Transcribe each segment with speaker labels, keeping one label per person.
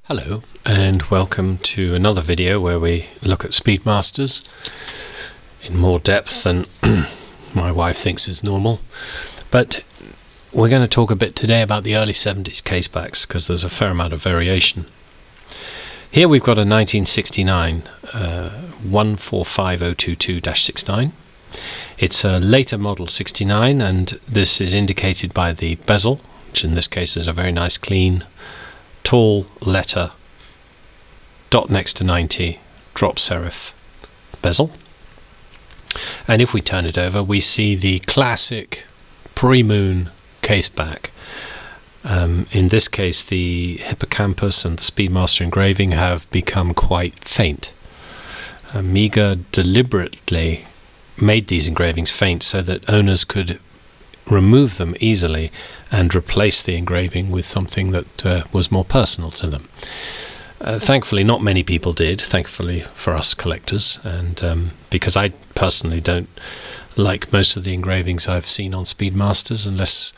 Speaker 1: Hello and welcome to another video where we look at Speedmasters in more depth than my wife thinks is normal, but we're going to talk a bit today about the early 70s casebacks because there's a fair amount of variation. Here we've got a 1969 145022-69. It's a later model 69, and this is indicated by the bezel, which in this case is a very nice clean tall letter dot next to 90 drop serif bezel. And if we turn it over, we see the classic PreMoon caseback. In this case, the hippocampus and the Speedmaster engraving have become quite faint. Amiga deliberately made these engravings faint so that owners could remove them easily and replace the engraving with something that was more personal to them. Thankfully, not many people did, thankfully for us collectors, and because I personally don't like most of the engravings I've seen on Speedmasters unless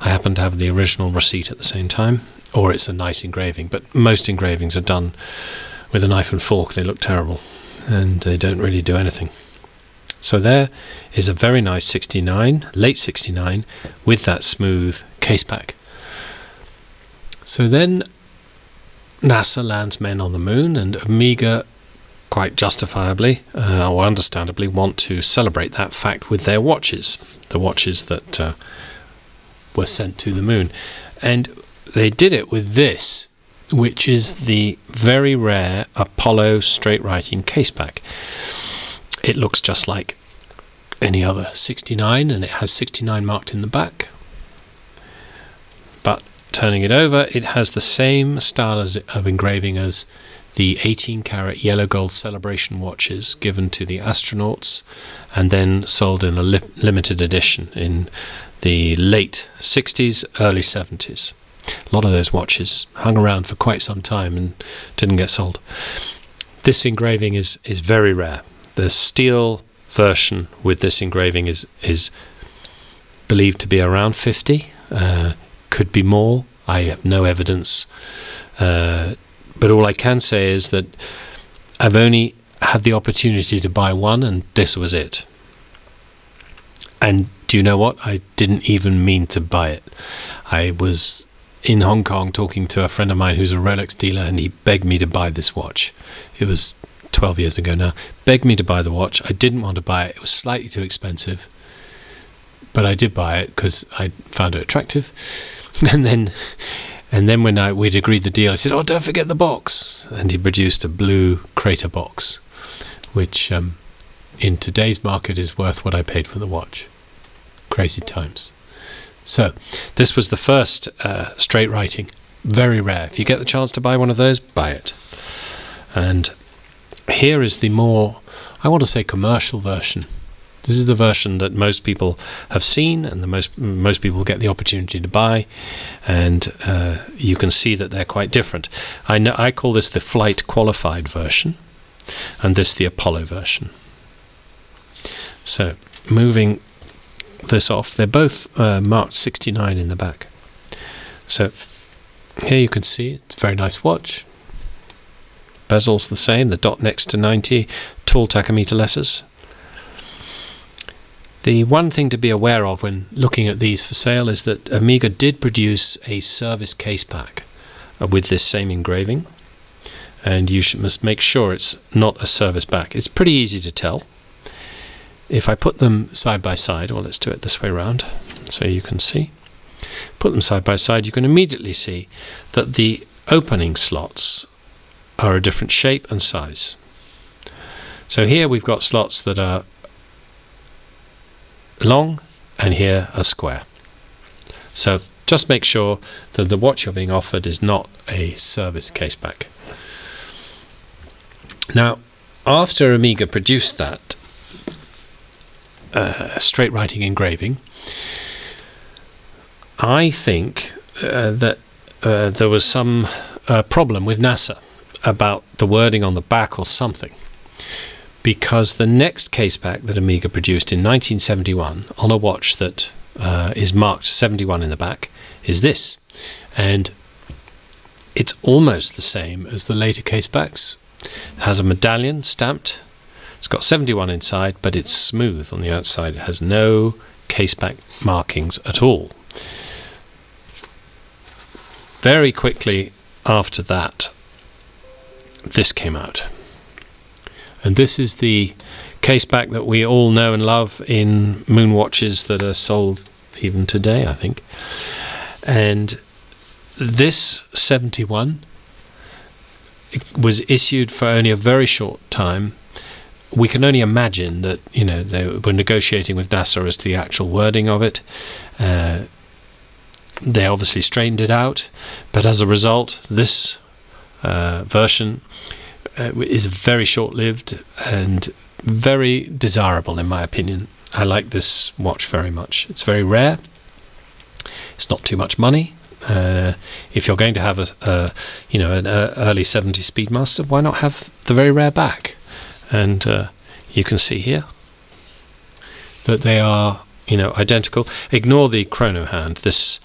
Speaker 1: I happen to have the original receipt at the same time, or it's a nice engraving. But most engravings are done with a knife and fork. They look terrible and they don't really do anything. So there is a very nice 69, late 69, with that smooth caseback. So then NASA lands men on the moon, and Amiga, quite justifiably or understandably, want to celebrate that fact with their watches, the watches that were sent to the moon. And they did it with this, which is the very rare Apollo straight writing caseback. It looks just like any other 69, and it has 69 marked in the back. But turning it over, it has the same style of engraving as the 18-karat yellow gold celebration watches given to the astronauts and then sold in a limited edition in the late 60s, early 70s. A lot of those watches hung around for quite some time and didn't get sold. This engraving is very rare. The steel version with this engraving is believed to be around 50, could be more. I have no evidence, but all I can say is that I've only had the opportunity to buy one, and this was it. And do you know what? I didn't even mean to buy it. I was in Hong Kong talking to a friend of mine who's a Rolex dealer, and he begged me to buy this watch. It was 12 years ago now. Begged me to buy the watch. I didn't want to buy it. It was slightly too expensive, but I did buy it because I found it attractive. And then when we'd agreed the deal, I said, "Oh, don't forget the box." And he produced a blue crater box, which in today's market is worth what I paid for the watch. Crazy times. So this was the first straight writing. Very rare. If you get the chance to buy one of those, buy it. And here is the more, I want to say, commercial version. This is the version that most people have seen and the most people get the opportunity to buy, and you can see that they're quite different. I call this the flight qualified version, and this the Apollo version. So moving this off, they're both marked 69 in the back. So here you can see it's a very nice watch. Bezel's the same, the dot next to 90, tall tachometer letters. The one thing to be aware of when looking at these for sale is that Amiga did produce a service caseback with this same engraving, and you must make sure it's not a service back. It's pretty easy to tell. If I put them side by side, or let's do it this way around so you can see. Put them side by side, you can immediately see that the opening slots are a different shape and size. So here we've got slots that are long, and here are square. So just make sure that the watch you're being offered is not a service caseback. Now, after Amiga produced that straight writing engraving, I think that there was some problem with NASA about the wording on the back or something, because the next caseback that Amiga produced in 1971 on a watch that is marked 71 in the back is this, and It's almost the same as the later casebacks. It has a medallion stamped. It's got 71 inside, but it's smooth on the outside. It has no caseback markings at all. Very quickly after that, this came out. And this is the caseback that we all know and love in Moon watches that are sold even today, I think. And this 71 was issued for only a very short time. We can only imagine that, you know, they were negotiating with NASA as to the actual wording of it. They obviously straightened it out, but as a result, this version is very short-lived and very desirable, in my opinion. I like this watch very much. It's very rare. It's not too much money. If you're going to have an early 70s Speedmaster, why not have the very rare back? And you can see here that they are, you know, identical. Ignore the chrono hand. This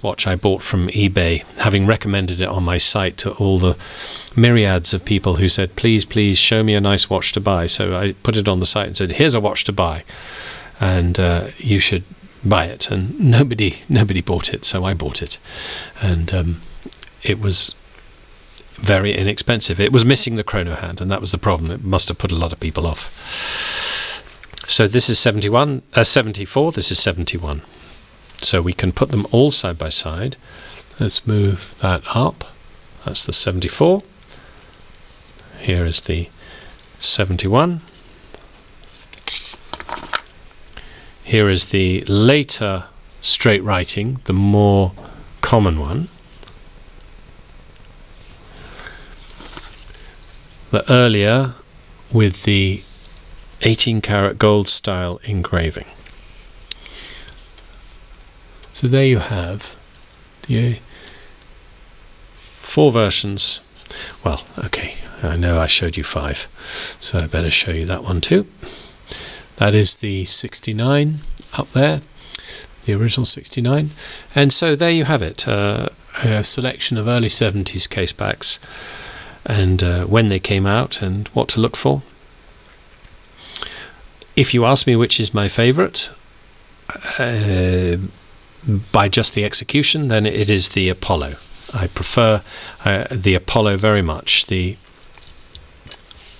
Speaker 1: watch I bought from eBay, having recommended it on my site to all the myriads of people who said, please show me a nice watch to buy. So I put it on the site and said, here's a watch to buy, and you should buy it. And nobody bought it, so I bought it. And it was very inexpensive. It was missing the chrono hand, and that was the problem. It must have put a lot of people off. So this is 74, this is 71. So we can put them all side by side. Let's move that up. That's the 74. Here is the 71. Here is the later straight writing, the more common one. The earlier with the 18-karat gold style engraving. So there you have the 4 versions. Well, okay, I know I showed you 5, so I better show you that one too. That is the 69 up there, the original 69. And so there you have it, a selection of early 70s casebacks, and when they came out and what to look for. If you ask me which is my favorite, by just the execution, then it is the Apollo. I prefer the Apollo very much. The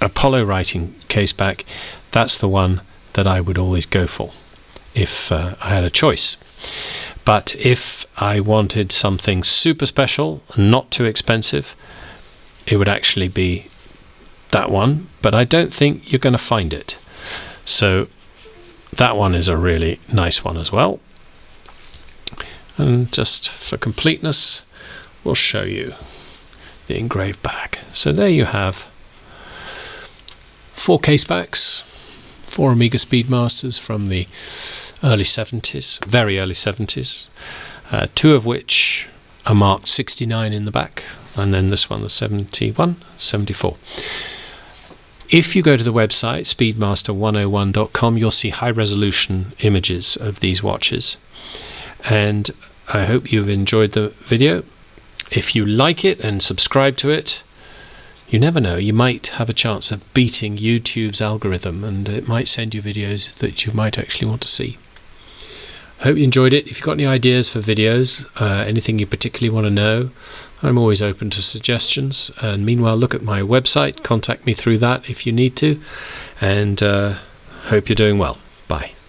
Speaker 1: Apollo writing caseback, that's the one that I would always go for if I had a choice. But if I wanted something super special, not too expensive, it would actually be that one, but I don't think you're going to find it. So that one is a really nice one as well. And just for completeness, we'll show you the engraved back. So there you have 4 casebacks, 4 Omega Speedmasters from the early 70s, very early 70s, 2 of which are marked 69 in the back, and then this one, the 71, 74. If you go to the website, speedmaster101.com, you'll see high-resolution images of these watches. And I hope you've enjoyed the video. If you like it and subscribe to it, you never know, you might have a chance of beating YouTube's algorithm, and it might send you videos that you might actually want to see. Hope you enjoyed it. If you've got any ideas for videos, anything you particularly want to know, I'm always open to suggestions. And meanwhile, look at my website, contact me through that if you need to, and hope you're doing well. Bye.